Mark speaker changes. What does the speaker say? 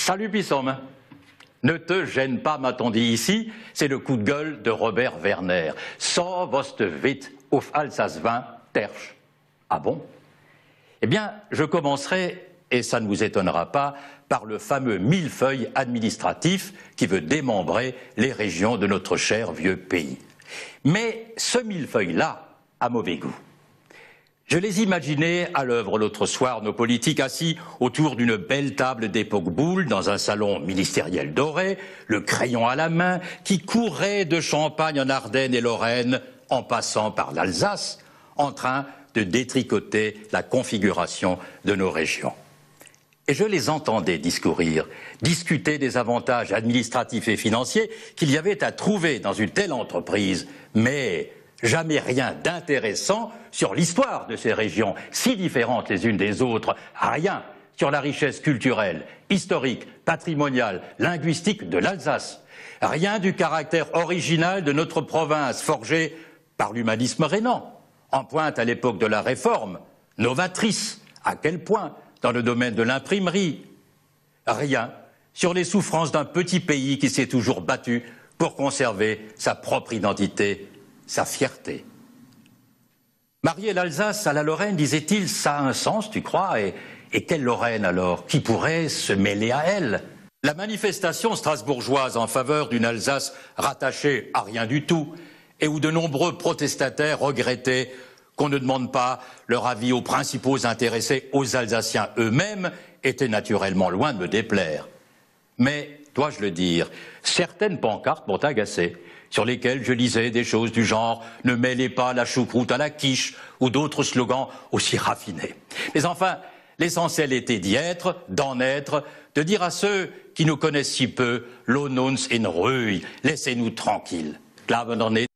Speaker 1: Salut Pissom. Ne te gêne pas, m'a-t-on dit ici, c'est le coup de gueule de Robert Werner. So was wit auf Alsace-Wein tersch. Ah bon? Eh bien, je commencerai, et ça ne vous étonnera pas, par le fameux millefeuille administratif qui veut démembrer les régions de notre cher vieux pays. Mais ce millefeuille-là a mauvais goût. Je les imaginais à l'œuvre l'autre soir, nos politiques assis autour d'une belle table d'époque boule dans un salon ministériel doré, le crayon à la main, qui courait de Champagne en Ardennes et Lorraine, en passant par l'Alsace, en train de détricoter la configuration de nos régions. Et je les entendais discourir, discuter des avantages administratifs et financiers qu'il y avait à trouver dans une telle entreprise, mais jamais rien d'intéressant sur l'histoire de ces régions, si différentes les unes des autres, rien sur la richesse culturelle, historique, patrimoniale, linguistique de l'Alsace, rien du caractère original de notre province, forgée par l'humanisme rhénan, en pointe à l'époque de la Réforme, novatrice, à quel point, dans le domaine de l'imprimerie, rien sur les souffrances d'un petit pays qui s'est toujours battu pour conserver sa propre identité, sa fierté. Marier l'Alsace à la Lorraine, disait-il, ça a un sens, tu crois? Et quelle Lorraine alors? Qui pourrait se mêler à elle? La manifestation strasbourgeoise en faveur d'une Alsace rattachée à rien du tout, et où de nombreux protestataires regrettaient qu'on ne demande pas leur avis aux principaux intéressés, aux Alsaciens eux-mêmes, était naturellement loin de me déplaire. Mais, dois-je le dire, certaines pancartes m'ont agacé, sur lesquelles je lisais des choses du genre « Ne mêlez pas la choucroute à la quiche » ou d'autres slogans aussi raffinés. Mais enfin, l'essentiel était d'y être, d'en être, de dire à ceux qui nous connaissent si peu « Lohn uns in Ruhe », laissez-nous tranquilles. Glauben doch nicht,